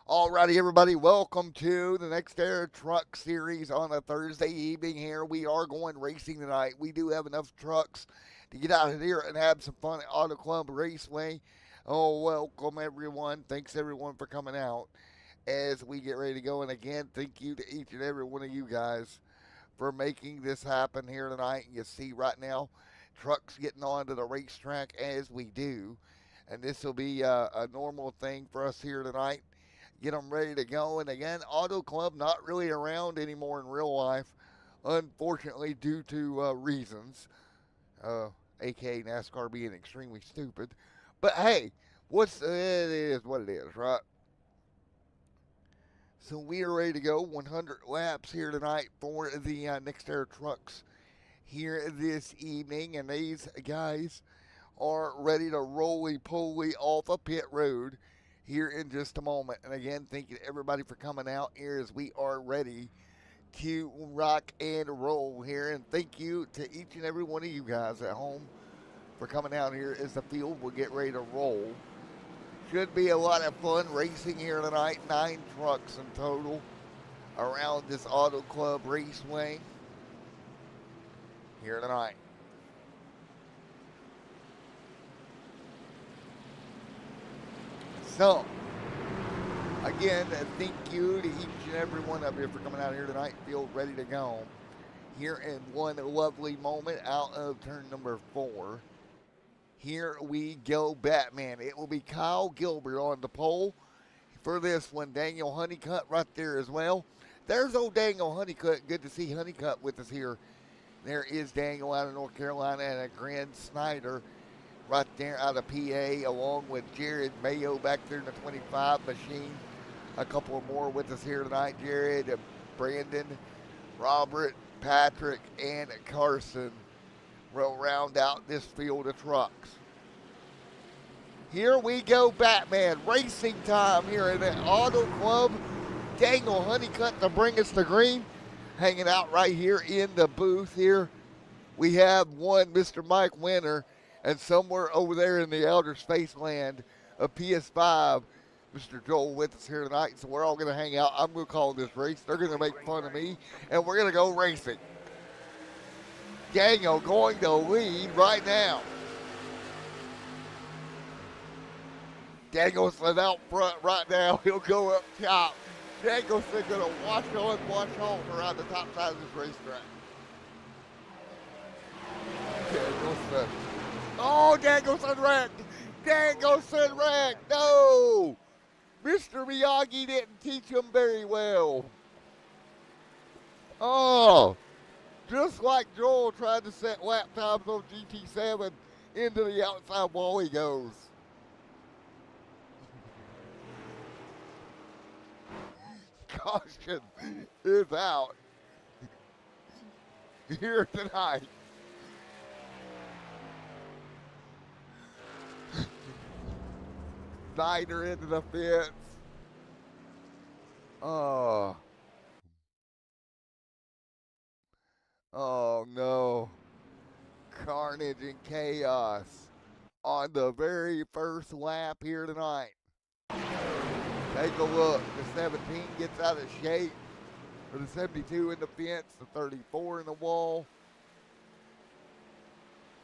Alrighty, everybody, welcome to the Next Air Truck Series on a Thursday evening here. We are going racing tonight. We do have enough trucks to get out of here and have some fun at Auto Club Raceway. Oh, welcome, everyone. Thanks, everyone, for coming out as we get ready to go. And again, thank you to each and every one of you guys for making this happen here tonight. You see right now, trucks getting onto the racetrack as we do. And this will be a normal thing for us here tonight. Get them ready to go. And again, Auto Club not really around anymore in real life, unfortunately, due to reasons, uh, aka NASCAR being extremely stupid. But hey, it is what it is, right? So we are ready to go. 100 laps here tonight for the Next Air Trucks here this evening, and these guys are ready to roly poly off a pit road here in just a moment. And again, thank you to everybody for coming out here as we are ready to rock and roll here. And thank you to each and every one of you guys at home for coming out here as the field will get ready to roll. Should be a lot of fun racing here tonight. 9 trucks in total around this Auto Club Raceway here tonight. So, again, thank you to each and every one of you for coming out here tonight. Field ready to go. Here in one lovely moment out of turn number 4. Here we go, Batman. It will be Kyle Gilbert on the pole for this one. Daniel Honeycutt right there as well. There's old Daniel Honeycutt. Good to see Honeycutt with us here. There is Daniel out of North Carolina and a Grant Snyder right there out of PA, along with Jared Mayo back there in the 25 machine. A couple more with us here tonight. Jared, Brandon, Robert, Patrick, and Carson will round out this field of trucks. Here we go, Batman. Racing time here at the Auto Club. Daniel Honeycutt to bring us the green. Hanging out right here in the booth here. We have one Mr. Mike Winter, and somewhere over there in the outer space land of PS5, Mr. Joel with us here tonight. So we're all going to hang out. I'm going to call this race. They're going to make fun of me, and we're going to go racing. Daniel going to lead right now. Danielson out front right now. He'll go up top. Danielson going to wash on, wash off around the top side of this racetrack. Danielson. Oh, Danielson wrecked. Danielson wrecked. No. Mr. Miyagi didn't teach him very well. Oh. Just like Joel tried to set lap times on GT7 into the outside wall he goes. Caution is out here tonight. Snyder into the fence. Oh. Oh no. Carnage and chaos on the very first lap here tonight. Take a look. The 17 gets out of shape. For the 72 in the fence, the 34 in the wall.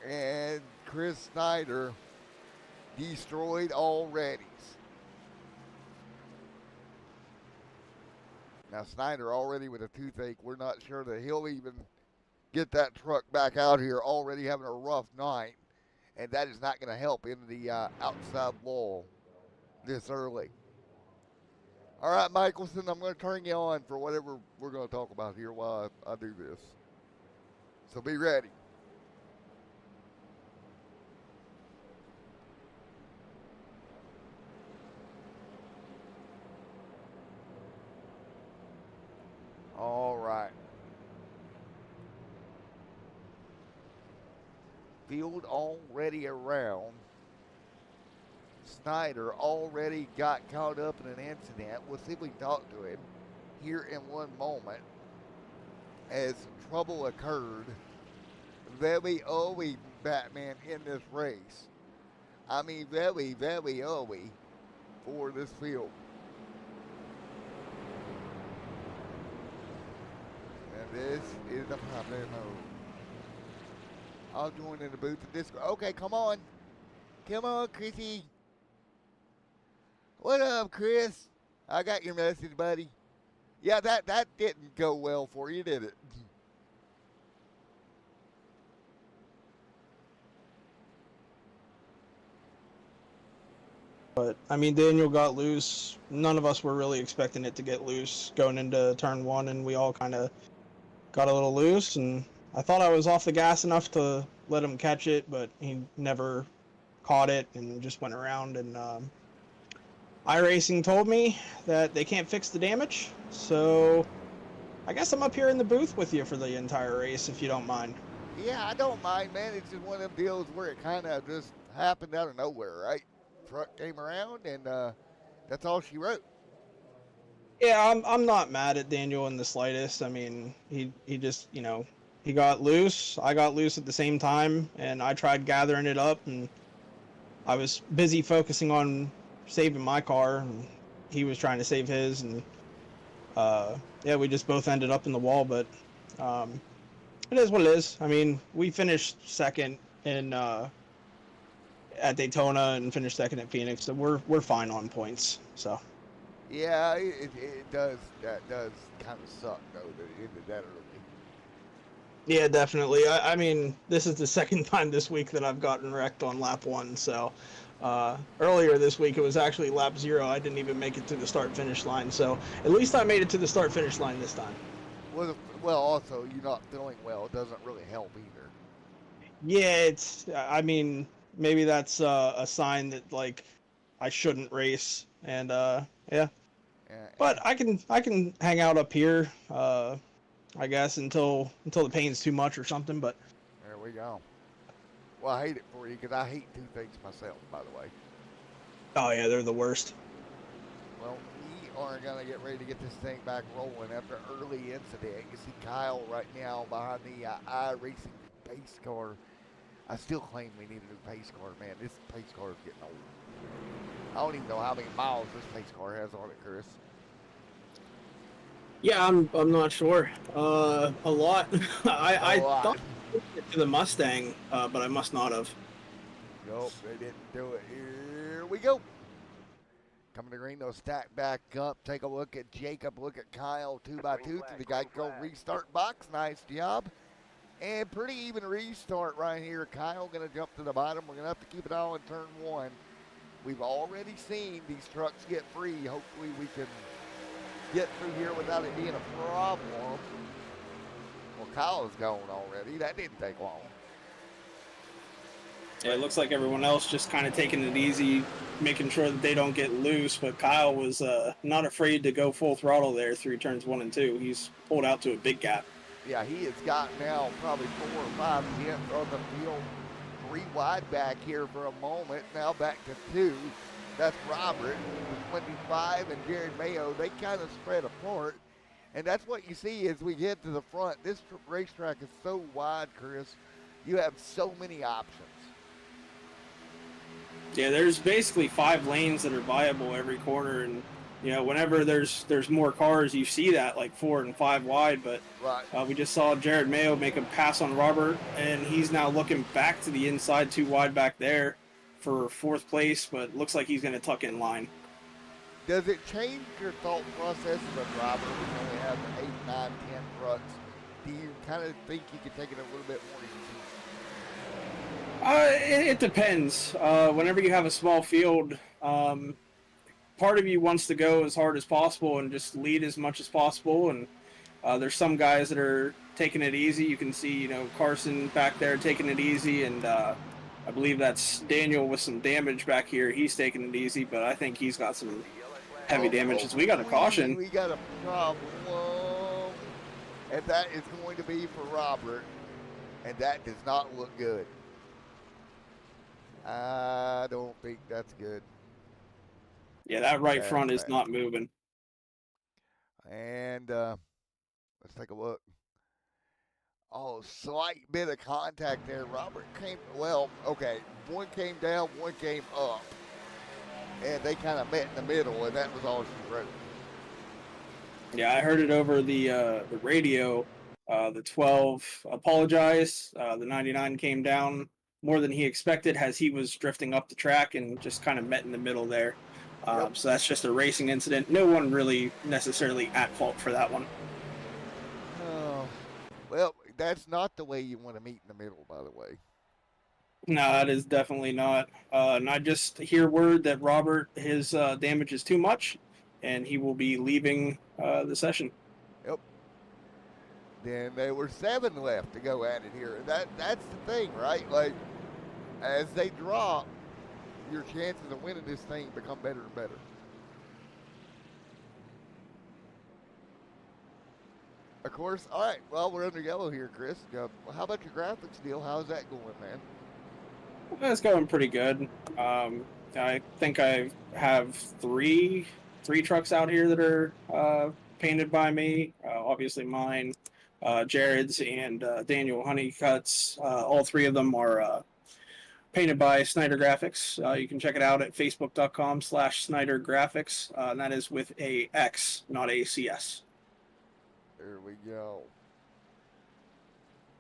And Chris Snyder destroyed already. Now Snyder already with a toothache. We're not sure that he'll even get that truck back out here, already having a rough night. And that is not going to help in the outside wall this early. All right, Michelson, I'm going to turn you on for whatever we're going to talk about here while I do this. So be ready. All right. Field already around. Snyder already got caught up in an incident. We'll see if we can talk to him here in one moment as trouble occurred. Very early, Batman, in this race. I mean, very, very early for this field. This is the popular mode. I'll join in the booth of Discord. Okay, come on. Come on, Chrissy. What up, Chris? I got your message, buddy. Yeah, that didn't go well for you, did it? But, I mean, Daniel got loose. None of us were really expecting it to get loose going into turn one, and we all kind of got a little loose. And I thought I was off the gas enough to let him catch it, but he never caught it and just went around. And iRacing told me that they can't fix the damage, so I guess I'm up here in the booth with you for the entire race, if you don't mind. Yeah, I don't mind, man. It's just one of them deals where it kind of just happened out of nowhere, right? Truck came around, and that's all she wrote. Yeah, I'm not mad at Daniel in the slightest. I mean, he just, he got loose. I got loose at the same time, and I tried gathering it up, and I was busy focusing on saving my car, and he was trying to save his, and yeah, we just both ended up in the wall. But it is what it is. I mean, we finished second in at Daytona and finished second at Phoenix, so we're fine on points. So. Yeah, it does. That does kind of suck, though, that it ended that early. Yeah, definitely. I mean, this is the second time this week that I've gotten wrecked on lap one. So earlier this week, it was actually lap 0. I didn't even make it to the start-finish line. So at least I made it to the start-finish line this time. Well, also, you not feeling well doesn't really help either. Yeah, I mean, maybe that's a sign that, like, I shouldn't race. And, yeah. But I can hang out up here, I guess, until the pain's too much or something. But there we go. Well, I hate it for you because I hate two things myself, by the way. Oh yeah, they're the worst. Well, we are gonna get ready to get this thing back rolling after an early incident. You see Kyle right now behind the iRacing pace car. I still claim we need a new pace car, man. This pace car is getting old. I don't even know how many miles this pace car has on it, Chris. Yeah, I'm not sure. A lot. I thought to the Mustang, but I must not have. Nope, they didn't do it. Here we go. Coming to green, they'll stack back up. Take a look at Jacob. Look at Kyle, 2x2 through the Geico restart box. Nice job. And pretty even restart right here. Kyle going to jump to the bottom. We're going to have to keep it all in turn one. We've already seen these trucks get free. Hopefully we can get through here without it being a problem. Well, Kyle is gone already. That didn't take long. Yeah, it looks like everyone else just kind of taking it easy, making sure that they don't get loose. But Kyle was not afraid to go full throttle there through turns 1 and 2. He's pulled out to a big gap. Yeah, he has got now probably 4 or 5 tenths on the field. 3 wide back here for a moment. Now back to 2. That's Robert, 25, and Jared Mayo. They kind of spread apart. And that's what you see as we get to the front. This racetrack is so wide, Chris. You have so many options. Yeah, there's basically 5 lanes that are viable every corner, and whenever there's more cars, you see that like 4 and 5 wide. But right. We just saw Jared Mayo make a pass on Robert, and he's now looking back to the inside 2 wide back there for 4th place, but looks like he's going to tuck in line. Does it change your thought process with Robert? We only have 8, 9, 10 trucks. Do you kind of think you could take it a little bit more easy? It depends. Whenever you have a small field, part of you wants to go as hard as possible and just lead as much as possible. And there's some guys that are taking it easy. You can see, Carson back there taking it easy, and I believe that's Daniel with some damage back here. He's taking it easy, but I think he's got some heavy damage. We got a caution. We got a problem, and that is going to be for Robert, and that does not look good. I don't think that's good. Yeah, that right front is not moving. And let's take a look. Oh, slight bit of contact there. Robert came, well, okay, one came down, one came up. And they kind of met in the middle, and that was all she wrote. Yeah, I heard it over the radio. The 12 apologized. The 99 came down more than he expected as he was drifting up the track and just kind of met in the middle there. Yep. So that's just a racing incident. No one really necessarily at fault for that one. Oh, well, that's not the way you want to meet in the middle, by the way. No, that is definitely not. And I just hear word that Robert, his damage is too much, and he will be leaving the session. Yep. Then there were 7 left to go at it here. That's the thing, right? Like, as they drop, your chances of winning this thing become better and better. Of course. All right. Well, we're under yellow here, Chris. How about your graphics deal? How's that going, man? It's going pretty good. I think I have three trucks out here that are painted by me. Obviously mine, Jared's, and Daniel Honeycutt's. All 3 of them are painted by Snyder Graphics. You can check it out at facebook.com/Snyder Graphics. And that is with a X, not a CS. There we go.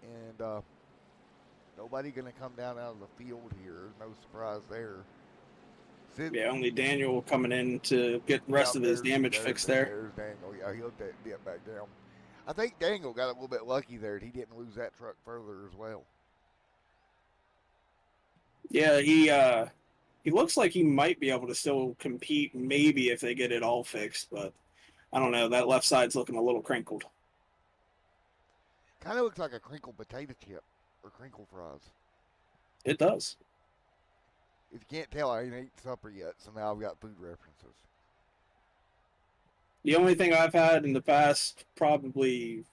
And nobody going to come down out of the field here. No surprise there. Yeah, only Daniel coming in to get the rest of his damage fixed there. There's Daniel. Yeah, he'll dip back down. I think Daniel got a little bit lucky there. He didn't lose that truck further as well. Yeah, he looks like he might be able to still compete, maybe if they get it all fixed, but I don't know. That left side's looking a little crinkled. Kind of looks like a crinkled potato chip or crinkle fries. It does. If you can't tell, I ain't ate supper yet, so now I've got food references. The only thing I've had in the past probably,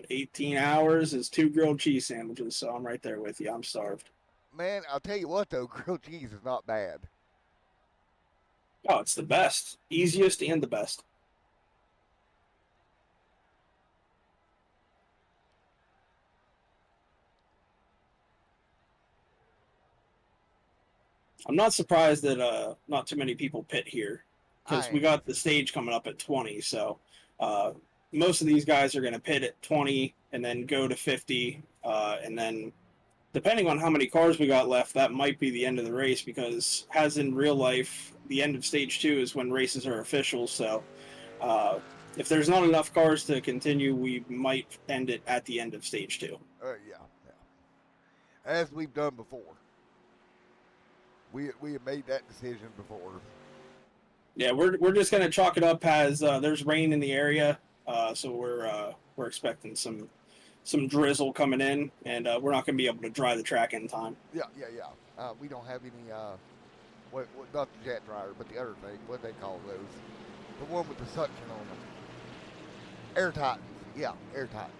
18 hours is 2 grilled cheese sandwiches, so I'm right there with you. I'm starved. Man, I'll tell you what, though, grilled cheese is not bad. Oh, it's the best. Easiest and the best. I'm not surprised that not too many people pit here because we got the stage coming up at 20. So most of these guys are going to pit at 20 and then go to 50. And then depending on how many cars we got left, that might be the end of the race because as in real life, the end of stage 2 is when races are official. So if there's not enough cars to continue, we might end it at the end of stage 2. Yeah. As we've done before. We have made that decision before. Yeah, we're just gonna chalk it up as there's rain in the area, so we're expecting some drizzle coming in, and we're not gonna be able to dry the track in time. Yeah. We don't have any what not the jet dryer, but the other thing. What they call those? The one with the suction on them. Air Titans. Yeah, Air Titans.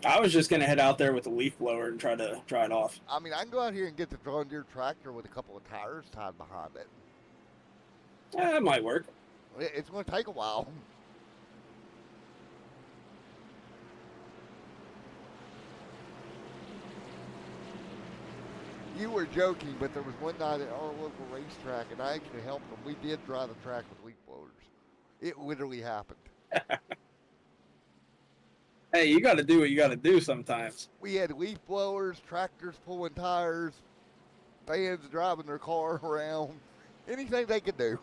I was just gonna head out there with a leaf blower and try to dry it off. I mean, I can go out here and get the John Deere tractor with a couple of tires tied behind it. Yeah, that might work. It's going to take a while. You were joking, but there was one night at our local racetrack, and I actually helped them. We did dry the track with leaf blowers. It literally happened. Hey, you got to do what you got to do sometimes. We had leaf blowers, tractors pulling tires, fans driving their car around, anything they could do.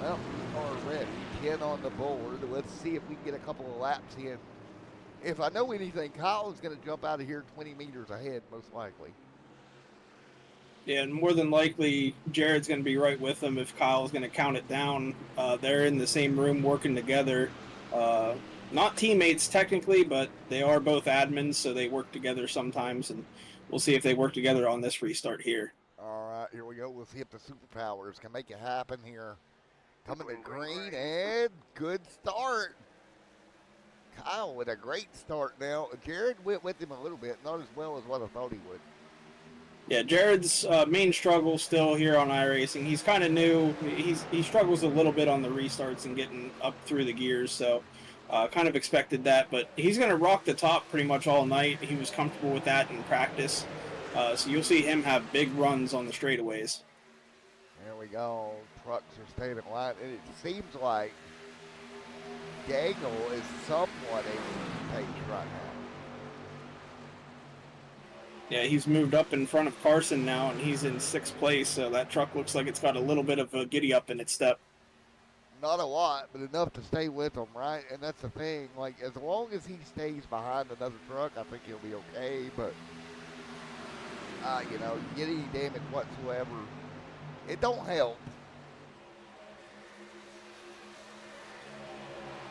Well, we are ready. 10 on the board. Let's see if we can get a couple of laps in. If I know anything, Kyle is going to jump out of here 20 meters ahead, most likely. Yeah, and more than likely, Jared's going to be right with him if Kyle's going to count it down. They're in the same room working together. Not teammates technically, but they are both admins, so they work together sometimes, and we'll see if they work together on this restart here. All right, here we go. We'll see if the superpowers can make it happen here. Coming to green, and good start. Kyle with a great start now. Jared went with him a little bit, not as well as what I thought he would. Yeah, Jared's main struggle still here on iRacing. He's kind of new. He struggles a little bit on the restarts and getting up through the gears, so kind of expected that. But he's going to rock the top pretty much all night. He was comfortable with that in practice. So you'll see him have big runs on the straightaways. There we go. Trucks are staying in line, and it seems like Daniel is somewhat able to take right now. Yeah, he's moved up in front of Carson now, and he's in 6th place, so that truck looks like it's got a little bit of a giddy up in its step. Not a lot, but enough to stay with him, right? And that's the thing. Like, as long as he stays behind another truck, I think he'll be okay. But, you know, you get any damage whatsoever, it don't help.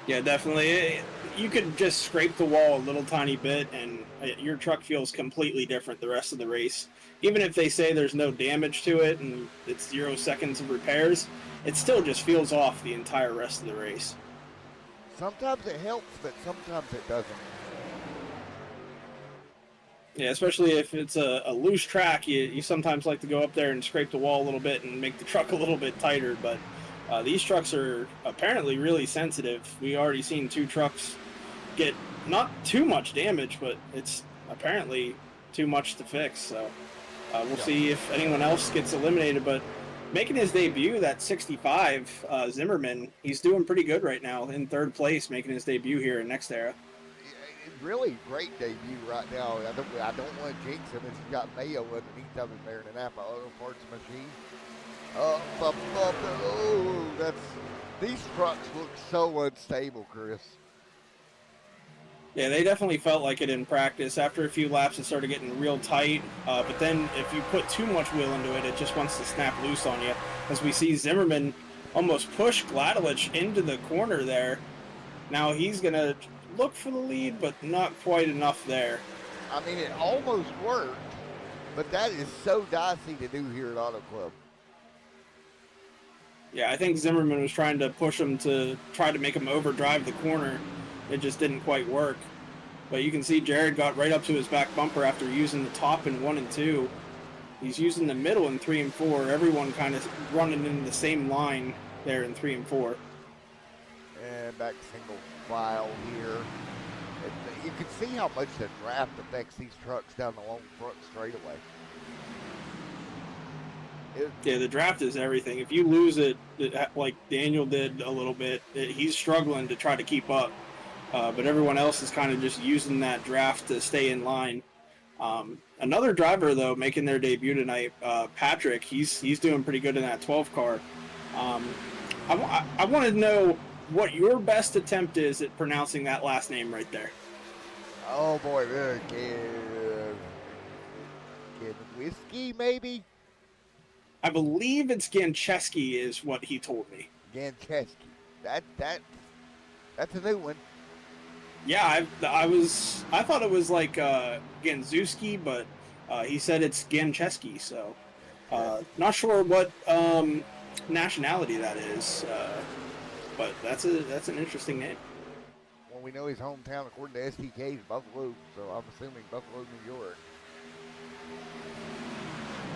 Yeah, definitely. You could just scrape the wall a little tiny bit, and your truck feels completely different the rest of the race. Even if they say there's no damage to it and it's 0 seconds of repairs, it still just feels off the entire rest of the race. Sometimes it helps, but sometimes it doesn't. Yeah, especially if it's a loose track, you sometimes like to go up there and scrape the wall a little bit and make the truck a little bit tighter, but these trucks are apparently really sensitive. We already seen 2 trucks get not too much damage, but it's apparently too much to fix. So we'll see if anyone else gets eliminated. But making his debut, that 65, Zimmerman, he's doing pretty good right now in 3rd place, making his debut here in NextEra. Really great debut right now. I don't want to jinx him. He's got Mayo underneath of him there in the Napa Auto Parts machine. These trucks look so unstable, Chris. Yeah, they definitely felt like it in practice. After a few laps, it started getting real tight. But then if you put too much wheel into it, it just wants to snap loose on you. As we see Zimmerman almost push Gladelich into the corner there. Now he's going to look for the lead, but not quite enough there. I mean, it almost worked, but that is so dicey to do here at Auto Club. Yeah, I think Zimmerman was trying to push him to try to make him overdrive the corner. It just didn't quite work. But you can see Jared got right up to his back bumper after using the top in 1 and 2. He's using the middle in 3 and 4. Everyone kind of running in the same line there in 3 and 4. And back single file here. And you can see how much the draft affects these trucks down the long front straightaway. Yeah, the draft is everything. If you lose it, like Daniel did a little bit, he's struggling to try to keep up. But everyone else is kind of just using that draft to stay in line. Another driver, though, making their debut tonight, Patrick, he's doing pretty good in that 12 car. I want to know what your best attempt is at pronouncing that last name right there. Oh, boy. Whiskey, maybe? I believe it's Gancheski is what he told me. Gancheski. That's a new one. Yeah, I thought it was like Ganzuski, but he said it's Gancheski, so not sure what nationality that is, but that's an interesting name. Well, we know his hometown, according to STK, is Buffalo, so I'm assuming Buffalo, New York.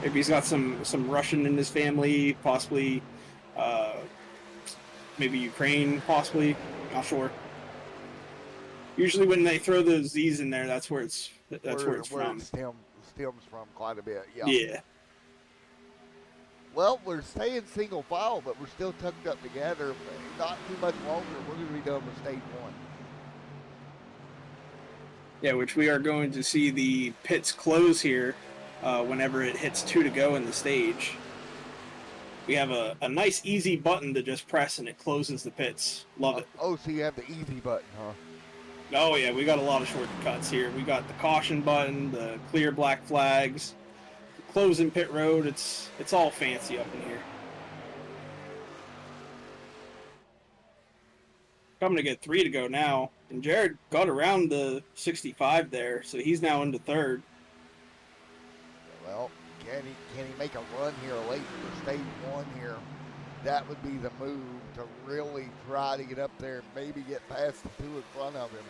Maybe he's got some Russian in his family, possibly maybe Ukraine, possibly. Not sure. Usually when they throw those Z's in there, that's where it's from. It stems from quite a bit. Yeah. Yeah. Well, we're staying single file, but we're still tucked up together. Not too much longer. We're going to be done with stage 1. Yeah, which we are going to see the pits close here whenever it hits 2 to go in the stage. We have a nice easy button to just press and it closes the pits. Love it. Oh, so you have the easy button, huh? Oh yeah, we got a lot of shortcuts here. We got the caution button, the clear black flags, closing pit road. It's all fancy up in here. Coming to get 3 to go now, and Jared got around the 65 there, so he's now into 3rd. Well, can he make a run here late for stage 1 here? That would be the move to really try to get up there and maybe get past the 2 in front of him.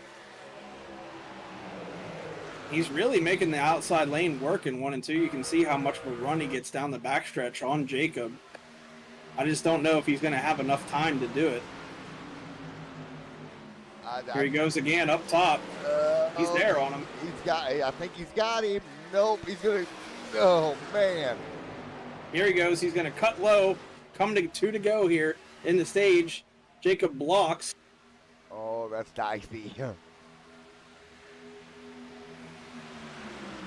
He's really making the outside lane work in 1 and 2. You can see how much of a run he gets down the backstretch on Jacob. I just don't know if he's going to have enough time to do it. Here he goes again up top. He's there on him. I think he's got him. Nope, he's going to. Oh, man. Here he goes. He's going to cut low. Coming to 2 to go here in the stage. Jacob blocks. Oh, that's dicey.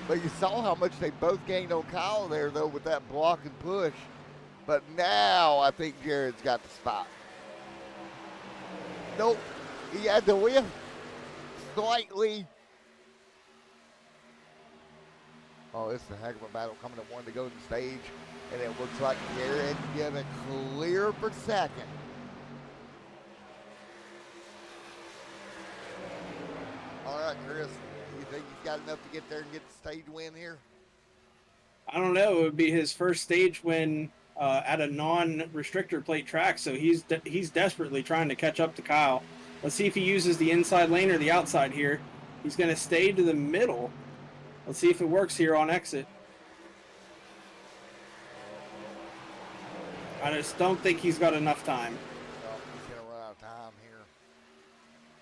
But you saw how much they both gained on Kyle there, though, with that block and push. But now I think Jared's got the spot. Nope. He had to whiff slightly. Oh, it's a heck of a battle coming to one to go to the stage. And it looks like Jared's going to clear for second. All right, Chris. You think he's got enough to get there and get the stage win here? I don't know. It would be his first stage win at a non-restrictor plate track, so he's desperately trying to catch up to Kyle. Let's see if he uses the inside lane or the outside here. He's going to stay to the middle. Let's see if it works here on exit. I just don't think he's got enough time. No, he's going to run out of time here.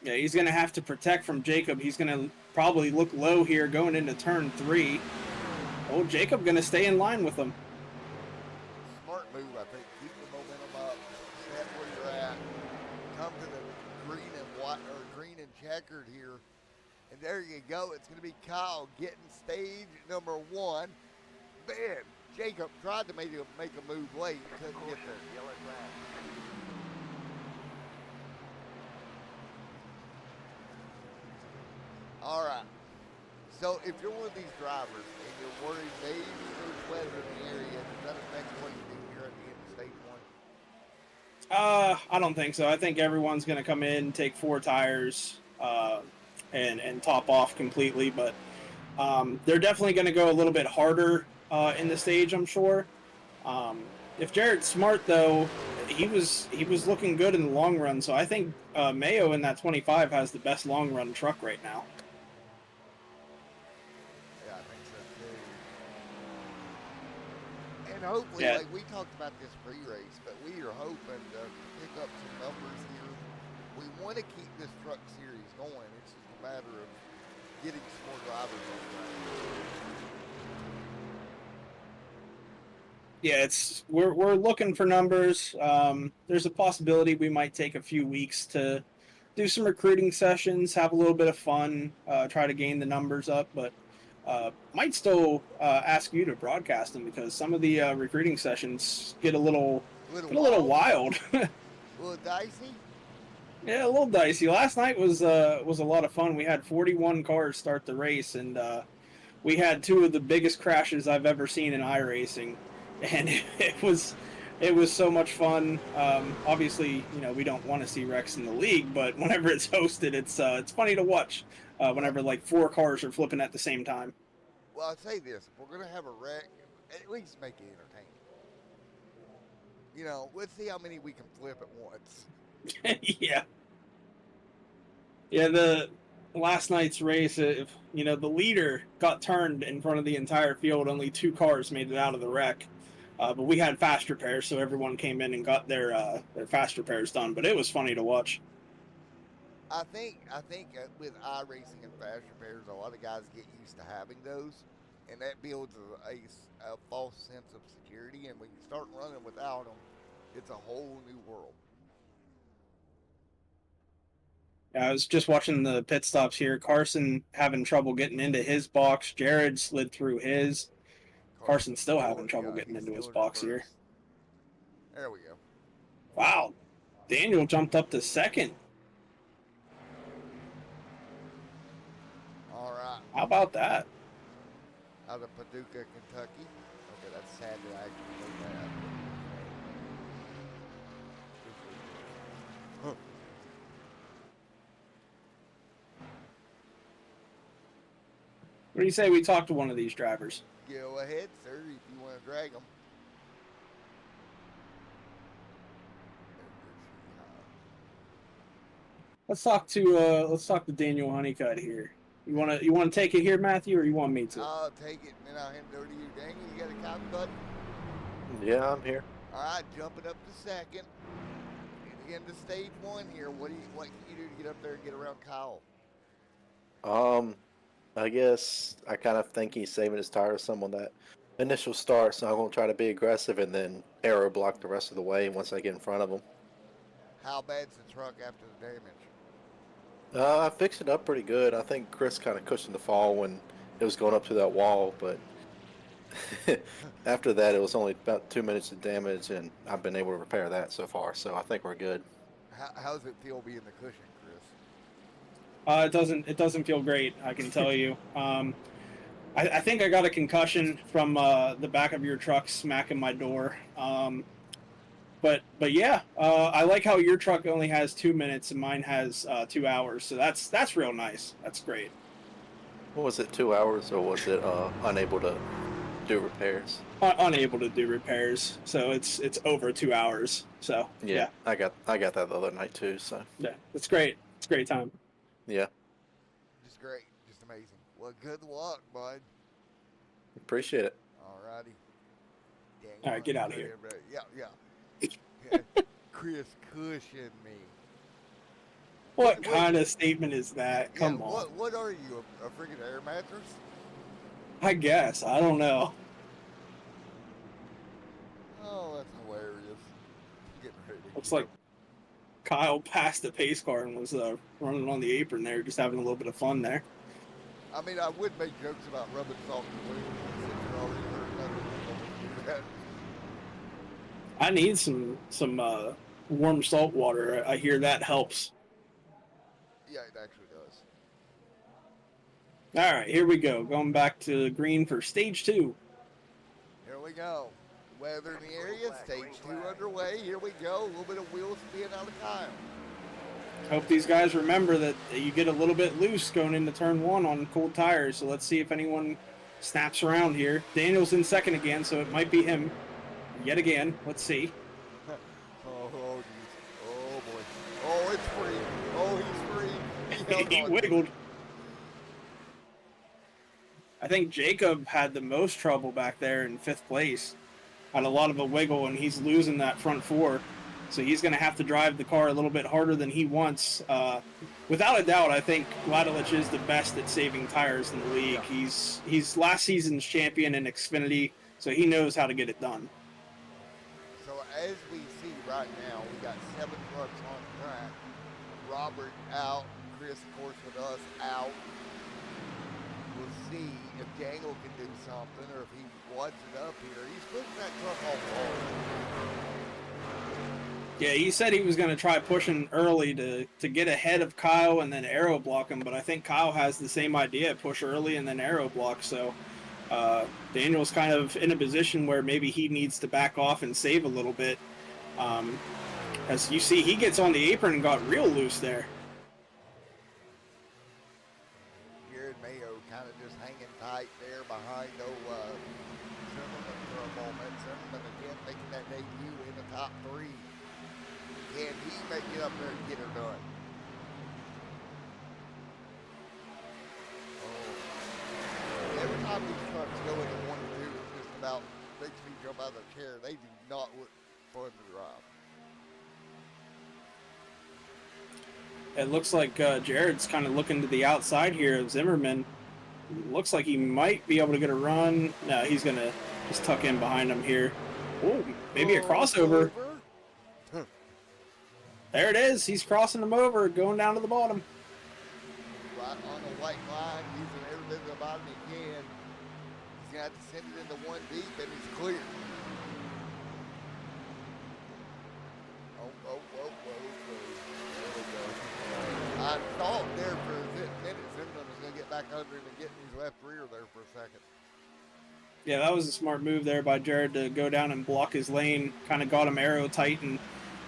Yeah, he's going to have to protect from Jacob. He's going to probably look low here going into turn 3. Oh, Jacob going to stay in line with him. Smart move, I think. Keep the momentum up. Set where you're at. Come to the green and white, or green and checkered here. And there you go. It's going to be Kyle getting stage number 1. Man, Jacob tried to make a move late. Couldn't get there. All right. So if you're one of these drivers and you're worried maybe there's weather in the area, does that affect what you do here at the end of stage 1? I don't think so. I think everyone's going to come in, take 4 tires, and top off completely. But they're definitely going to go a little bit harder in the stage, I'm sure. If Jared's smart, though, he was looking good in the long run. So I think Mayo in that 25 has the best long run truck right now. Yeah, I think so too. And hopefully, Yeah. like we talked about this pre-race, but we are hoping to pick up some numbers here. We want to keep this truck series going. It's just a matter of getting some more drivers on track. Yeah, we're looking for numbers. There's a possibility we might take a few weeks to do some recruiting sessions, have a little bit of fun, try to gain the numbers up, but might still ask you to broadcast them because some of the recruiting sessions get a little wild. A little dicey. Yeah, a little dicey. Last night was a lot of fun. We had 41 cars start the race, and we had 2 of the biggest crashes I've ever seen in iRacing. And it was so much fun. Obviously, we don't want to see wrecks in the league, but whenever it's hosted, it's funny to watch. Whenever like 4 cars are flipping at the same time. Well, I'll say this: if we're gonna have a wreck, at least make it entertaining. Let's see how many we can flip at once. Yeah. The last night's race, the leader got turned in front of the entire field. Only 2 cars made it out of the wreck. But we had fast repairs, so everyone came in and got their fast repairs done. But it was funny to watch. I think with iRacing and fast repairs, a lot of guys get used to having those, and that builds a false sense of security. And when you start running without them, it's a whole new world. I was just watching the pit stops here. Carson having trouble getting into his box. Jared slid through his. Carson's still having trouble getting into his box here. There we go. Wow. Daniel jumped up to second. All right. How about that? Out of Paducah, Kentucky. Okay, that's sad that I actually know that. Huh. What do you say we talk to one of these drivers? Go ahead, sir, if you want to drag them. Let's talk to Daniel Honeycutt here. You wanna take it here, Matthew, or you want me to? I'll take it, and then I'll hand it over to you. Daniel, you got a copy button? Yeah, I'm here. All right, jumping up to second. Into stage 1 here. What can you do to get up there and get around Kyle? I guess I kind of think he's saving his tire to someone that initial start, so I'm going to try to be aggressive and then aero block the rest of the way once I get in front of them. How bad's the truck after the damage? I fixed it up pretty good. I think Chris kind of cushioned the fall when it was going up to that wall, but after that, it was only about 2 minutes of damage, and I've been able to repair that so far, so I think we're good. How does it feel being the cushion, Chris? It doesn't feel great, I can tell you. I think I got a concussion from the back of your truck smacking my door. But yeah, I like how your truck only has 2 minutes and mine has 2 hours. So that's real nice. That's great. What was it, 2 hours, or was it unable to do repairs? Unable to do repairs. So it's over 2 hours. So yeah. I got that the other night too. So Yeah, it's great. It's a great time. yeah, Just great. Just amazing. Well, good luck, bud. appreciate it. Alrighty. Dang, All right, get out of here. Yeah. Chris cushioned me. What kind of statement is that? Come Yeah, on. What are you, a freaking air mattress? I guess. I don't know. Oh, that's hilarious. Getting ready. Looks like Kyle passed the pace car and was running on the apron there, just having a little bit of fun there. I mean, I would make jokes about rubbing salt in the wound since you're already hurt. I don't do that. I need some warm salt water. I hear that helps. Yeah, it actually does. All right, here we go. Going back to green for stage 2. Here we go. Weather in the area, stage 2 underway. Here we go. A little bit of wheel spin out of Kyle. Hope these guys remember that you get a little bit loose going into turn 1 on cold tires. So let's see if anyone snaps around here. Daniel's in second again, so it might be him yet again. Let's see. Oh, geez. Oh, boy. Oh, it's free. Oh, he's free. He held He on. wiggled. I think Jacob had the most trouble back there in 5th place. Had a lot of a wiggle, and he's losing that front 4. So he's going to have to drive the car a little bit harder than he wants. Without a doubt, I think Vladelich is the best at saving tires in the league. He's last season's champion in Xfinity, so he knows how to get it done. So as we see right now, we got 7 trucks on track. Robert out. Chris, of course, with us out. We'll see if Daniel can do something or if he wads it up here. He's pushing that truck off hard. Yeah, he said he was going to try pushing early to get ahead of Kyle and then aero block him, but I think Kyle has the same idea, push early and then aero block. So Daniel's kind of in a position where maybe he needs to back off and save a little bit. As you see, he gets on the apron and got real loose there. Jared Mayo kind of just hanging tight there behind Zimmerman for a moment. Zimmerman again making that debut in the top 3. Can he make it up there and get her done? Oh. Every time these trucks go into 1 or 2, it just about makes me jump out of the chair. They do not look fun to drive. It looks like Jared's kind of looking to the outside here of Zimmerman. Looks like he might be able to get a run. No, he's going to just tuck in behind him here. Oh, maybe a crossover. There it is. He's crossing them over, going down to the bottom. Right on the white line, using every bit of the bottom he can. He's going to have to send it into 1 deep, and he's clear. Oh, whoa. There we go. I thought there for a minute Zimmerman was going to get back under him and get in his left rear there for a second. Yeah, that was a smart move there by Jared to go down and block his lane. Kind of got him aero tight and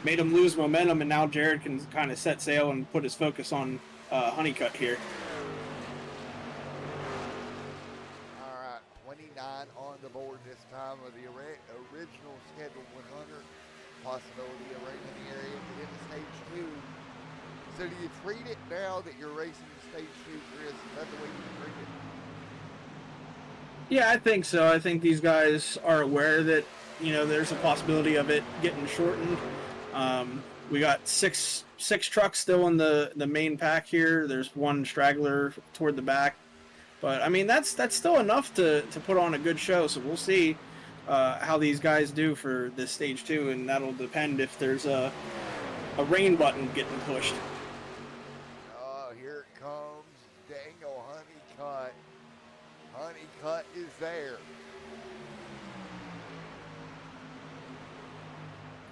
made him lose momentum, and now Jared can kind of set sail and put his focus on Honeycutt here. All right, 29 on the board this time of the original scheduled 100. Possibility of racing in the area to get to stage 2. So do you treat it now that you're racing in stage 2, Chris? Is that the way you treat it? Yeah, I think so. I think these guys are aware that, there's a possibility of it getting shortened. We got six trucks still in the main pack here. There's 1 straggler toward the back. But I mean, that's still enough to put on a good show. So we'll see how these guys do for this stage 2, and that'll depend if there's a rain button getting pushed. Here it comes. Daniel Honeycutt. Honeycutt is there.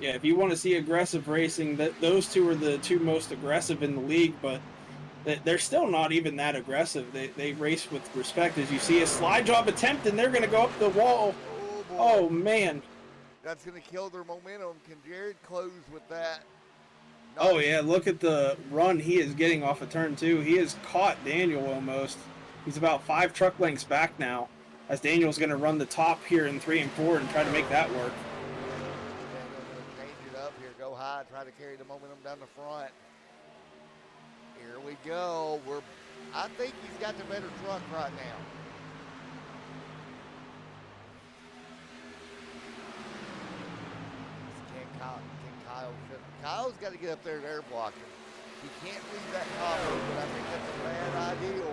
Yeah, if you want to see aggressive racing, those two are the two most aggressive in the league, but they're still not even that aggressive. They race with respect. As you see a slide job attempt, and they're going to go up the wall. Oh, boy. Oh, man. That's going to kill their momentum. Can Jared close with that? Oh, yeah, look at the run he is getting off of turn 2. He has caught Daniel almost. He's about 5 truck lengths back now, as Daniel's going to run the top here in 3 and 4 and try to make that work. Daniel's going to change it up here. Go high. Try to carry the momentum down the front. Here we go. I think he's got the better truck right now. Kyle's got to get up there and air block him. He can't leave that top open. I think that's a bad idea.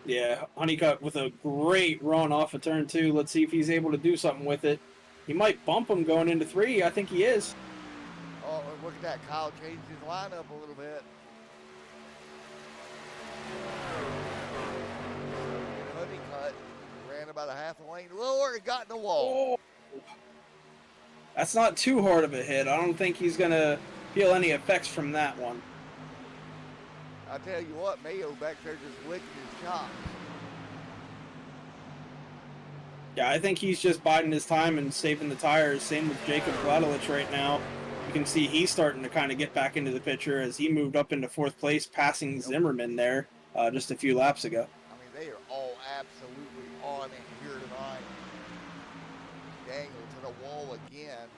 Yeah, Honeycutt with a great run off of turn 2. Let's see if he's able to do something with it. He might bump him going into 3. I think he is. Oh, and look at that. Kyle changed his lineup a little bit. Honeycutt ran about a half a lane lower and got in the wall. Oh. That's not too hard of a hit. I don't think he's going to feel any effects from that one. I tell you what, Mayo back there just licking his chops. Yeah, I think he's just biding his time and saving the tires. Same with Jacob Vladelich right now. You can see he's starting to kind of get back into the picture as he moved up into 4th place, passing Zimmerman there just a few laps ago. I mean, they are all absolutely on it here tonight. Daniel to the wall again.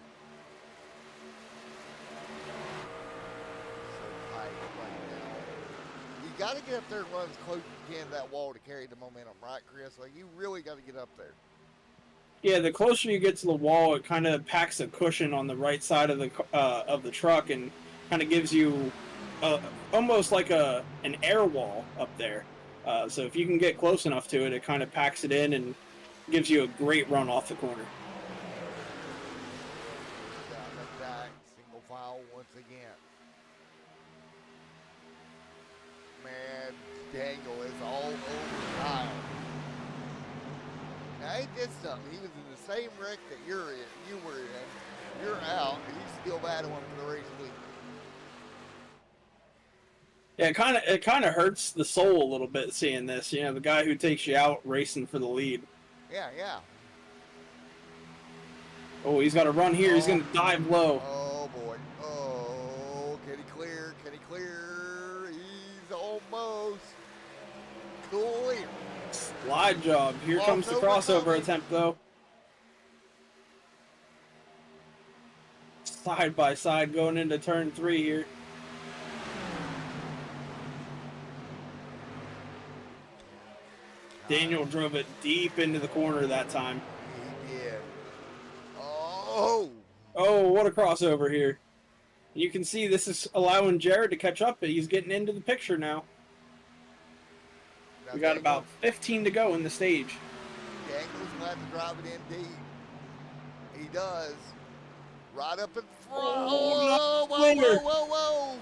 So tight right now. You got to get up there and run as close as you can to that wall to carry the momentum, right, Chris? Like, you really got to get up there. Yeah, the closer you get to the wall, it kind of packs a cushion on the right side of the truck and kind of gives you almost like an air wall up there. So if you can get close enough to it, it kind of packs it in and gives you a great run off the corner. Down the back, single file once again. Man, Daniel is all over Kyle. Now, ain't this something? He was in the same wreck that you were in. You're out, and he's still battling for the race lead. Yeah, it kind of hurts the soul a little bit seeing this. You know, the guy who takes you out racing for the lead. Yeah, yeah. Oh, he's got to run here. He's going to dive low. Oh, boy. Oh, can he clear? Can he clear? He's almost clear. Slide job. Here comes the crossover attempt, though. Side by side going into turn 3 here. Daniel drove it deep into the corner that time. He did. Oh! Oh, what a crossover here. You can see this is allowing Jared to catch up. He's getting into the picture now. We got about 15 to go in the stage. Daniel's going to have to drive it in deep. He does. Right up in front. Oh, whoa.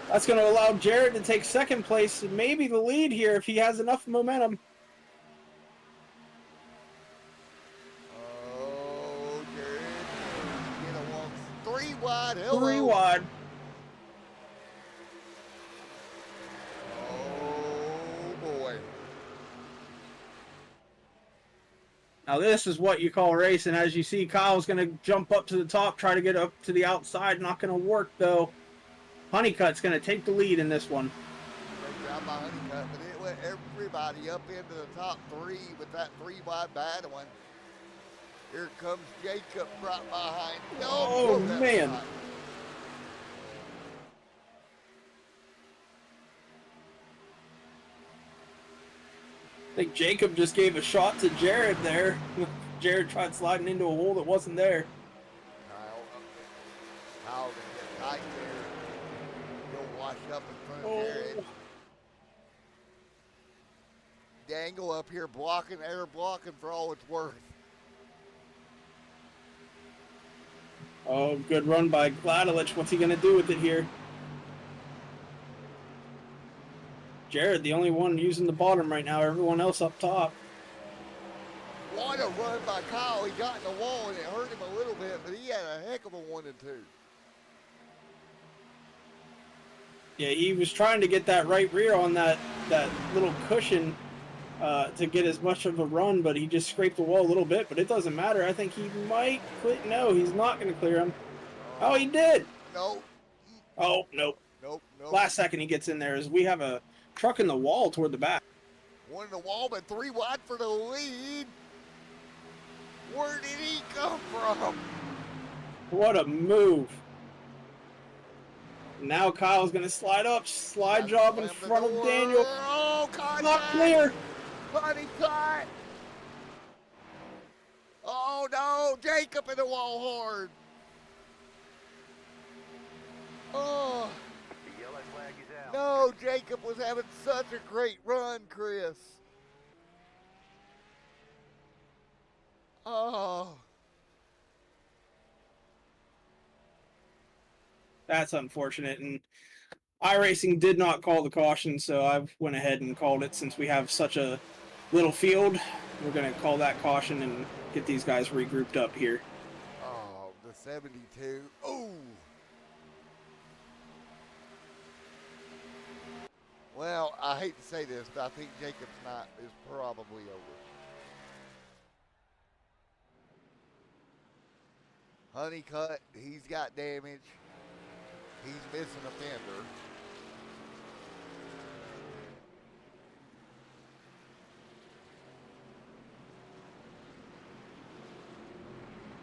That's going to allow Jared to take 2nd place and maybe the lead here if he has enough momentum. Oh, Jared. Get a one. 3 wide. Hello. 3 wide. Now this is what you call racing. As you see, Kyle's going to jump up to the top, try to get up to the outside. Not going to work, though. Honeycutt's going to take the lead in this one. Great job by Honeycutt, but it went everybody up into the top 3 with that 3 wide battling. Here comes Jacob right behind. Oh, man. Side. I think Jacob just gave a shot to Jared there. Jared tried sliding into a hole that wasn't there. Kyle gonna get tight there. He'll wash up in front of Jared. Dangle up here air blocking for all it's worth. Oh, good run by Gladilich. What's he going to do with it here? Jared, the only one using the bottom right now. Everyone else up top. What a run by Kyle. He got in the wall and it hurt him a little bit, but he had a heck of a 1 and 2. Yeah, he was trying to get that right rear on that little cushion to get as much of a run, but he just scraped the wall a little bit, but it doesn't matter. I think he might clear. No, he's not going to clear him. Oh, he did. Nope. Oh, nope. Nope. Last second he gets in there as we have a truck in the wall toward the back. 1 in the wall, but 3 wide for the lead. Where did he come from? What a move. Now Kyle's going to slide up. Slide job in front of Daniel. Oh, contact. Not clear. Buddy cut. Oh, no. Jacob in the wall hard. Oh. The yellow flag is out. No, Jacob was having such a great run, Chris. Oh. That's unfortunate, and iRacing did not call the caution, so I went ahead and called it. Since we have such a little field, we're going to call that caution and get these guys regrouped up here. Oh, the 72. Oh. Well, I hate to say this, but I think Jacob's night is probably over. Honeycutt, he's got damage. He's missing a fender.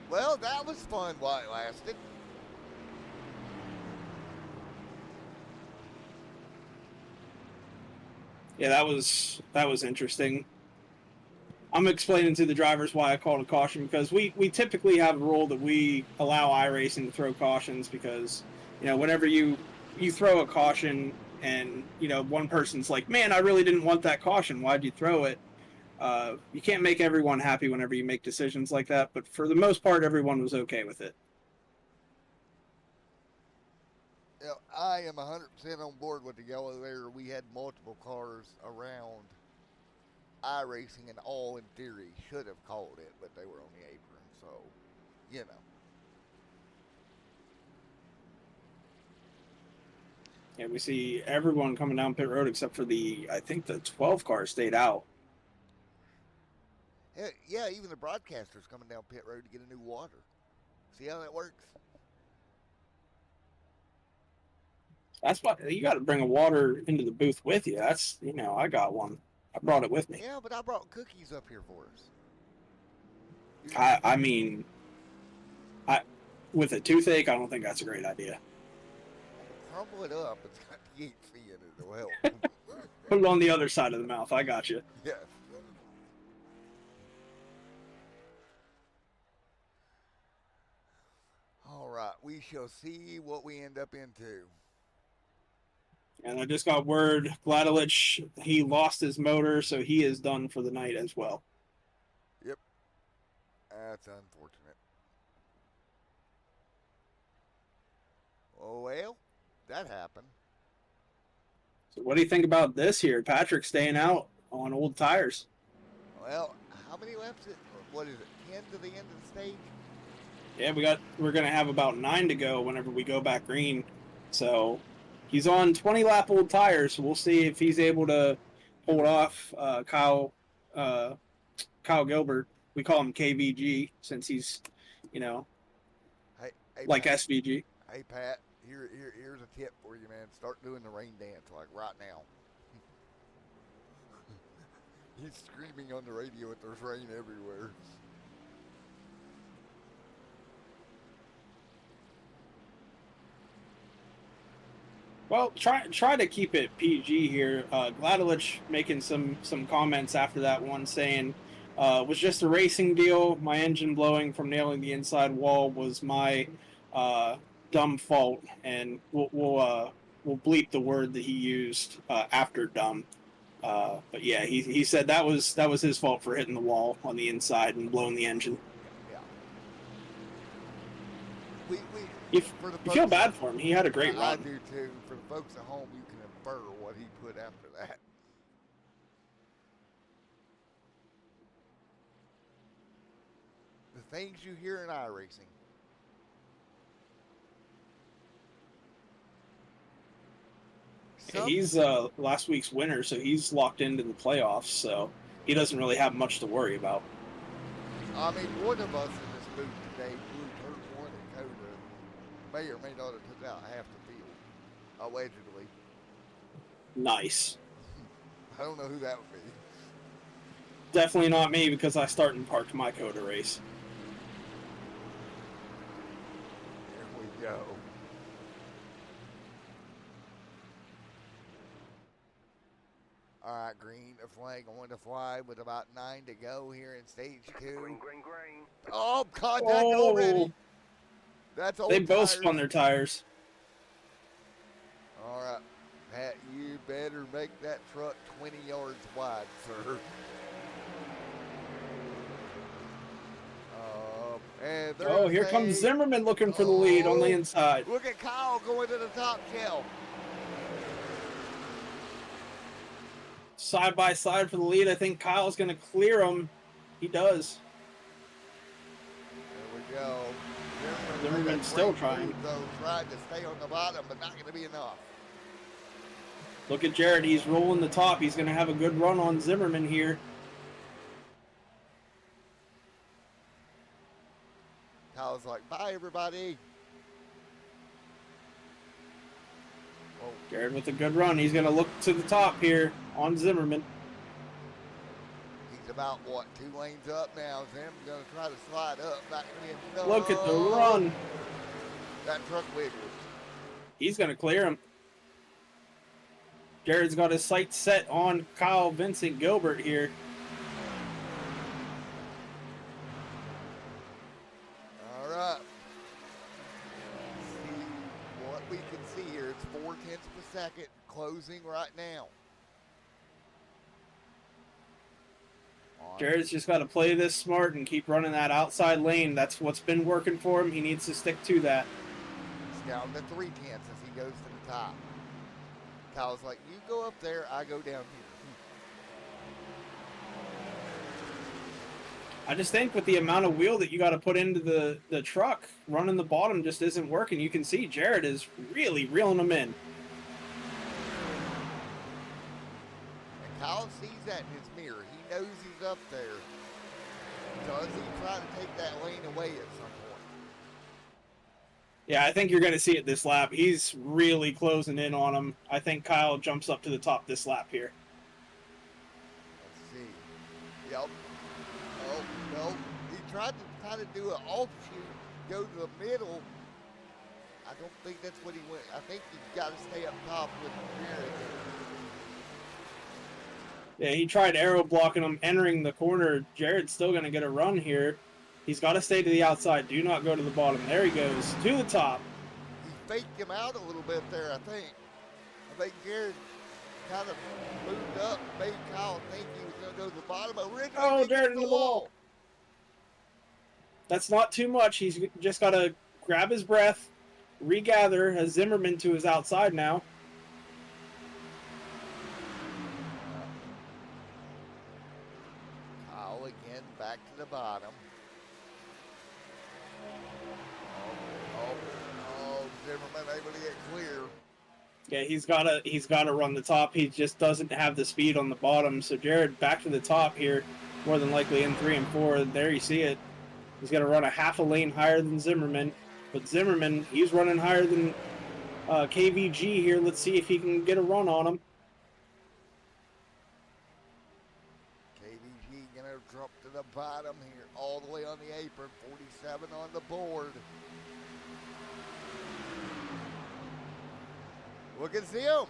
Well, that was fun while it lasted. Yeah, that was interesting. I'm explaining to the drivers why I called a caution, because we typically have a rule that we allow iRacing to throw cautions, because whenever you throw a caution and one person's like, man, I really didn't want that caution, why'd you throw it? You can't make everyone happy whenever you make decisions like that, but for the most part everyone was okay with it. I am 100% on board with the yellow there. We had multiple cars around iRacing, and all in theory should have called it, but they were on the apron, so Yeah, we see everyone coming down pit road except for I think the 12 car stayed out. Yeah, even the broadcasters coming down pit road to get a new water. See how that works? That's why you got to bring a water into the booth with you. That's, I got one. I brought it with me. Yeah, but I brought cookies up here for us. I mean, with a toothache, I don't think that's a great idea. Crumble it up. It's got THC in it. It'll help. Put it on the other side of the mouth. I got you. Yes. All right. We shall see what we end up into. And I just got word, Gladilich, he lost his motor, so he is done for the night as well. Yep. That's unfortunate. Oh, well, that happened. So what do you think about this here? Patrick staying out on old tires. Well, how many laps? What is it, 10 to the end of the stage? Yeah, we're going to have about 9 to go whenever we go back green. So he's on 20 lap old tires. We'll see if he's able to hold off Kyle Gilbert. We call him KVG since he's, Hey, like Pat, SVG. Hey, Pat, here's a tip for you, man. Start doing the rain dance, like right now. He's screaming on the radio that there's rain everywhere. Well, try to keep it PG here. Gladilich making some comments after that one, saying, was just a racing deal. My engine blowing from nailing the inside wall was my dumb fault, and we'll bleep the word that he used after dumb. But yeah, he said that was his fault for hitting the wall on the inside and blowing the engine. Yeah. We You, for the you feel folks, bad for him. He had a great I run. do too. For the folks at home, you can infer what he put after that. The things you hear in iRacing. He's last week's winner, so he's locked into the playoffs. So he doesn't really have much to worry about. I mean, one of us in this booth today blew turn one at Coda. May or may not have took out half the field, allegedly. Nice. I don't know who that would be. Definitely not me because I start and parked my Coda race. There we go. All right, green, a flag on the fly with about 9 to go here in stage 2. Green, green, green. Oh, contact already. That's old They both tires. spun their tires. All right, Pat, you better make that truck 20 yards wide, sir. And Oh, here comes Zimmerman looking for the lead on the inside. Look at Kyle going to the top shelf. Side by side for the lead. I think Kyle's going to clear him. He does. There we go. Zimmerman's still trying. Though, trying to stay on the bottom, but not going to be enough. Look at Jared. He's rolling the top. He's going to have a good run on Zimmerman here. Kyle's like, bye, everybody. Oh, Jared with a good run. He's going to look to the top here on Zimmerman. he's about, what, 2 lanes up now. Zim's going to try to slide up. Not going to be Look at the run. That truck wiggled. He's going to clear him. Jared's got his sights set on Kyle Vincent Gilbert here. All right. See what we can see here. It's 0.4 per second closing right now. Jared's just got to play this smart and keep running that outside lane. That's what's been working for him. He needs to stick to that. It's down to 0.3 as he goes to the top. Kyle's like, you go up there, I go down here. I just think with the amount of wheel that you got to put into the truck, running the bottom just isn't working. You can see Jared is really reeling him in. And Kyle sees that in his mirror. He knows he's up there. Does he try to take that lane away at some point? Yeah, I think you're going to see it this lap. He's really closing in on him. I think Kyle jumps up to the top this lap here. Let's see. Yep. Oh, no. He tried to kind of do an offshoot, go to the middle. I don't think that's what he went. I think he's got to stay up top with Jared. Yeah, he tried aero blocking him, entering the corner. Jared's still going to get a run here. He's got to stay to the outside. Do not go to the bottom. There he goes, to the top. He faked him out a little bit there, I think. I think Jared kind of moved up, made Kyle think he was going to go to the bottom. Originally, Oh, he Jared hit into the wall. That's not too much. He's just got to grab his breath, regather, has Zimmerman to his outside now. Kyle again back to the bottom. Oh, Zimmerman able to get clear. Yeah, he's gotta run the top. He just doesn't have the speed on the bottom. So Jared back to the top here, more than likely in 3 and 4. There you see it. He's gonna run a half a lane higher than Zimmerman. But Zimmerman, he's running higher than KVG here. Let's see if he can get a run on him. KVG gonna drop to the bottom here, all the way on the apron. 47 on the board. Look at him.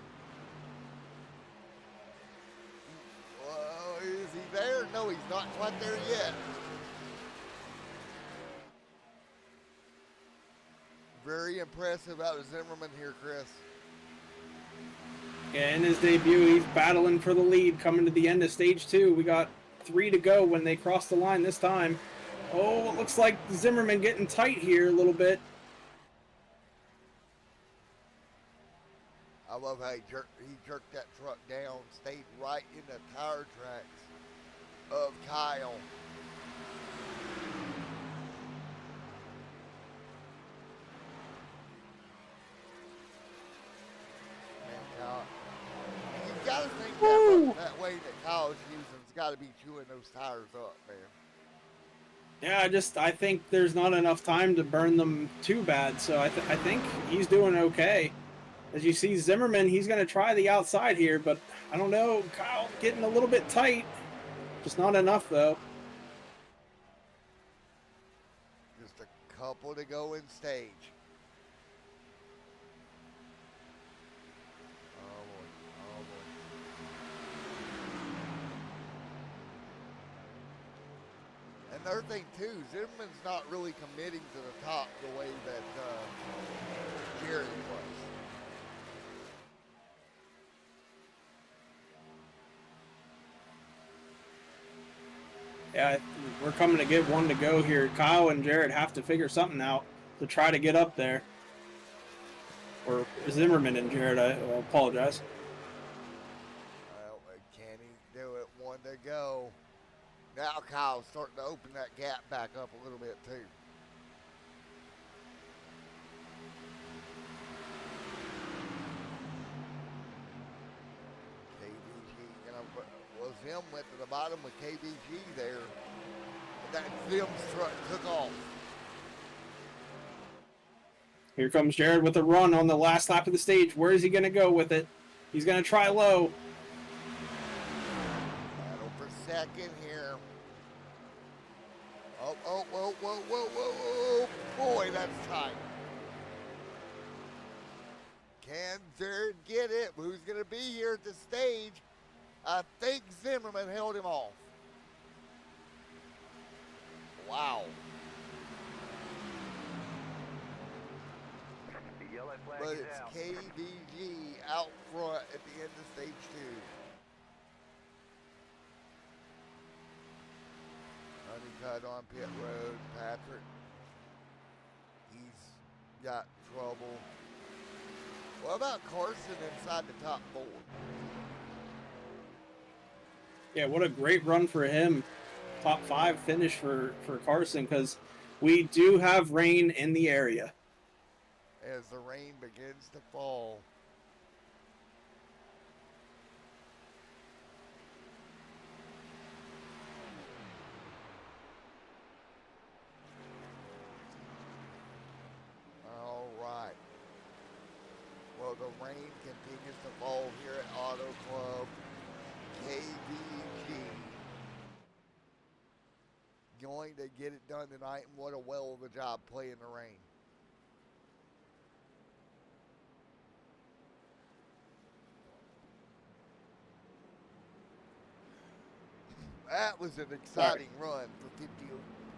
Well, is he there? No, he's not quite there yet. Very impressive out of Zimmerman here, Chris. Yeah, in his debut, he's battling for the lead coming to the end of stage 2. We got 3 to go when they cross the line this time. Oh, it looks like Zimmerman getting tight here a little bit. I love how he jerked that truck down, stayed right in the tire tracks of Kyle. Man, Kyle, you gotta think that way that Kyle's using's got to be chewing those tires up, man. Yeah, I think there's not enough time to burn them too bad, so I think he's doing okay. As you see, Zimmerman, he's going to try the outside here, but I don't know. Kyle getting a little bit tight. Just not enough, though. Just a couple to go in stage. Oh, boy. Oh, boy. Another thing, too, Zimmerman's not really committing to the top the way that Jerry was. Yeah, we're coming to get 1 to go here. Kyle and Jared have to figure something out to try to get up there. Or Zimmerman and Jared, I apologize. Well, can he do it? 1 to go. Now Kyle's starting to open that gap back up a little bit, too. Well, Zim went to the bottom with KVG there. And that Zim's truck took off. Here comes Jared with a run on the last lap of the stage. Where is he going to go with it? He's going to try low. Battle for second here. Oh, whoa, whoa, whoa, whoa. Boy, that's tight. Can Jared get it? Who's going to be here at the stage? I think Zimmerman held him off. Wow. The yellow flag But is it's out. KVG out front at the end of stage 2. Honeycutt on pit road. Patrick. He's got trouble. What about Carson inside the top 4? Yeah, what a great run for him. Top 5 finish for Carson, because we do have rain in the area. As the rain begins to fall. All right. Well, the rain continues to fall here at Auto Club. KVG going to get it done tonight, and what a well of a job playing the rain. That was an exciting run for 50.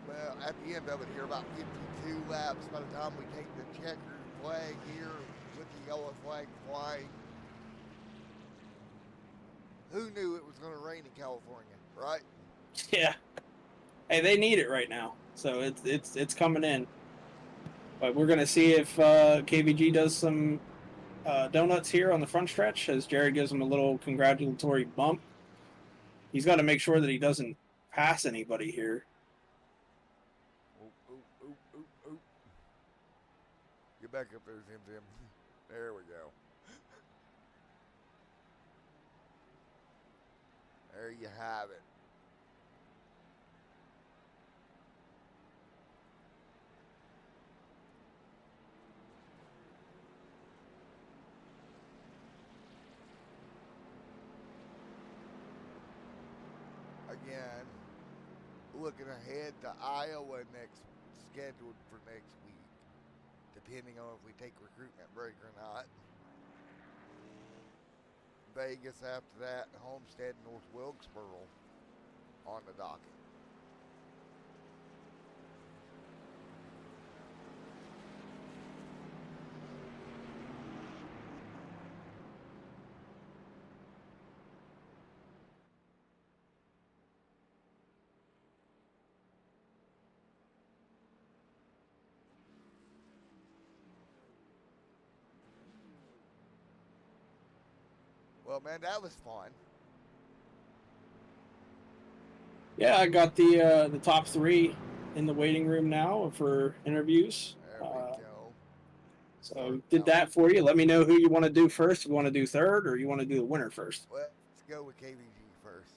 Well, at the end of it here, about 52 laps by the time we take the checkered flag here with the yellow flag flying. Who knew it was going to rain in California, right? Yeah. Hey, they need it right now, so it's coming in. But we're gonna see if KVG does some donuts here on the front stretch, as Jared gives him a little congratulatory bump. He's got to make sure that he doesn't pass anybody here. Oop. Get back up there, Zim. There we go. There you have it. Again, looking ahead to Iowa scheduled for next week, depending on if we take recruitment break or not. Vegas after that, Homestead, North Wilkesboro on the docket. Well, man, that was fun. Yeah, I got the top 3 in the waiting room now for interviews. There we go. So did that for you. Let me know who you want to do first. You want to do third, or you want to do the winner first? Well, let's go with KVG first.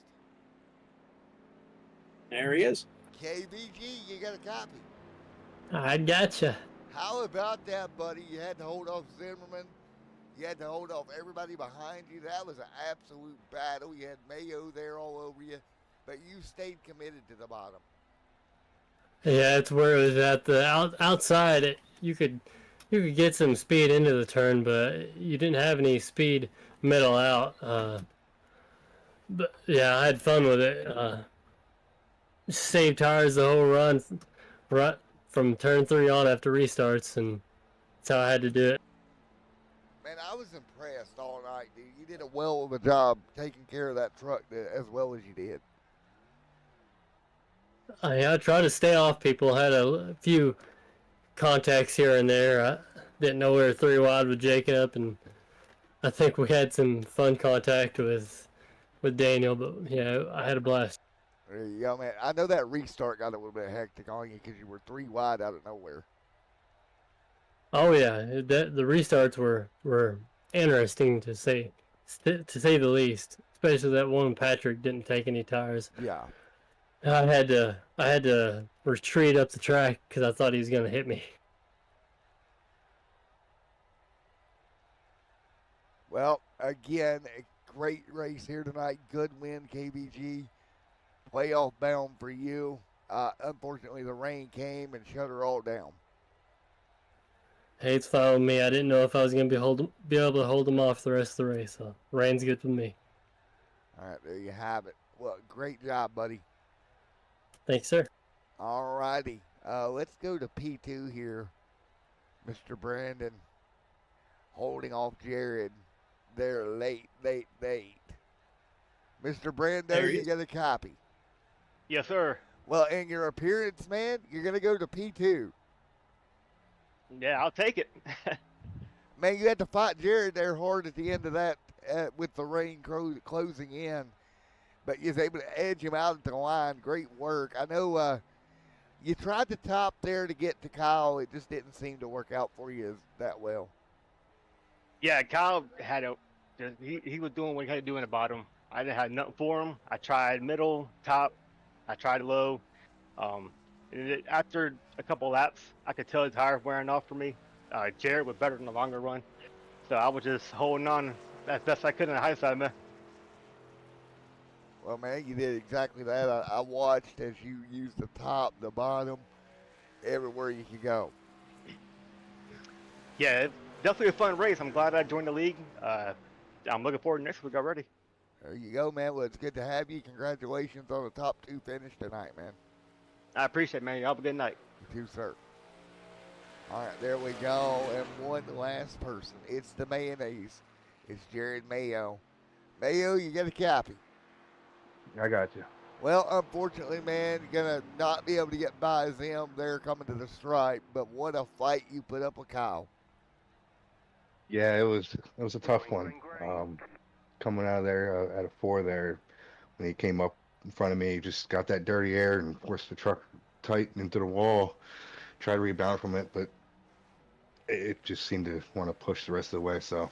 There he is. KVG, you got a copy. I gotcha. How about that, buddy? You had to hold off Zimmerman. You had to hold off everybody behind you. That was an absolute battle. You had Mayo there all over you, but you stayed committed to the bottom. Yeah, it's where it was at the outside. You could get some speed into the turn, but you didn't have any speed middle out. But yeah, I had fun with it. Saved tires the whole run, right from turn 3 on after restarts, and that's how I had to do it. Man, I was impressed all night, dude. You did a well of a job taking care of that truck as well as you did. I tried to stay off people. Had a few contacts here and there. I didn't know we were 3 wide with Jacob, and I think we had some fun contact with Daniel. But yeah, I had a blast. There you go, man. I know that restart got a little bit hectic on you because you were 3 wide out of nowhere. Oh yeah, the restarts were interesting to say the least. Especially that one Patrick didn't take any tires. Yeah. I had to retreat up the track because I thought he was gonna hit me. Well, again, a great race here tonight. Good win, KVG. Playoff bound for you. Unfortunately, the rain came and shut her all down. Hey, it's fine with me. I didn't know if I was gonna be able to hold him off the rest of the race. So rain's good with me. All right, there you have it. Well, great job, buddy. Thanks, sir. All righty. Let's go to P2 here. Mr. Brandon holding off Jared. They're late. Mr. Brando, you got a copy. Yes, sir. Well, in your appearance, man, you're going to go to P2. Yeah, I'll take it. Man, you had to fight Jared there hard at the end of that with the rain closing in. But you was able to edge him out at the line. Great work. I know you tried the top there to get to Kyle. It just didn't seem to work out for you that well. Yeah, Kyle had he was doing what he had to do in the bottom. I didn't have nothing for him. I tried middle, top. I tried low. After a couple laps, I could tell the tires wearing off for me. Jared was better in the longer run. So I was just holding on as best I could on the high side, man. Well, man, you did exactly that. I watched as you used the top, the bottom, everywhere you could go. Yeah, it's definitely a fun race. I'm glad I joined the league. I'm looking forward to next week already. There you go, man. Well, it's good to have you. Congratulations on the top 2 finish tonight, man. I appreciate it, man. Y'all have a good night. You too, sir. All right, there we go. And one last person. It's the mayonnaise. It's Jared Mayo. Mayo, you got a copy. I got you. Well, unfortunately, man, you're going to not be able to get by Zim there coming to the stripe, but what a fight you put up with Kyle. Yeah, it was a tough one. Coming out of there at a 4 there, when he came up in front of me, he just got that dirty air and forced the truck tight into the wall. Tried to rebound from it, but it just seemed to want to push the rest of the way. So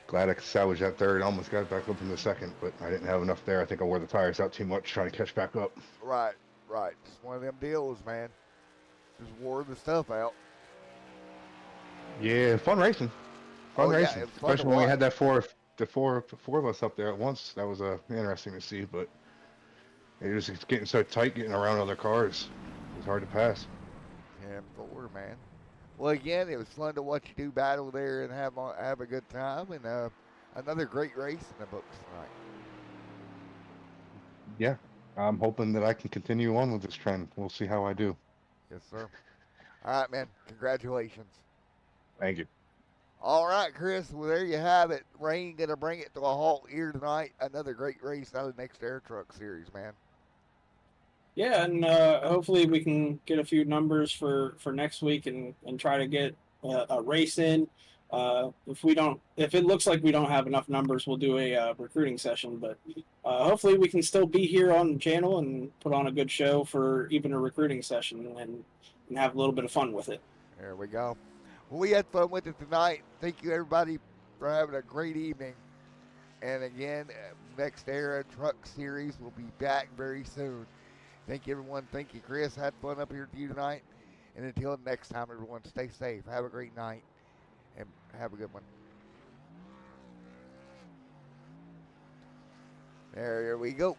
glad I could salvage that third. Almost got back up in the second, but I didn't have enough there. I think I wore the tires out too much trying to catch back up. Right. Just one of them deals, man. Just wore the stuff out. Yeah, fun racing. Fun racing, it was fun to especially when we watch. had that the four of us up there at once. That was interesting to see, but it was getting so tight, getting around other cars. It was hard to pass. 10-4, man. Well, again, it was fun to watch you do battle there and have a good time, and another great race in the books tonight. Yeah, I'm hoping that I can continue on with this trend. We'll see how I do. Yes, sir. All right, man. Congratulations. Thank you. All right, Chris. Well, there you have it. Rain going to bring it to a halt here tonight. Another great race out of the Next Air Truck Series, man. Yeah, and hopefully we can get a few numbers for next week and try to get a race in. If it looks like we don't have enough numbers, we'll do a recruiting session. But hopefully, we can still be here on the channel and put on a good show for even a recruiting session and have a little bit of fun with it. There we go. Well, we had fun with it tonight. Thank you, everybody, for having a great evening. And again, Next Era Truck Series will be back very soon. Thank you, everyone. Thank you, Chris. Had fun up here with you tonight. And until next time, everyone, stay safe. Have a great night. And have a good one. There we go.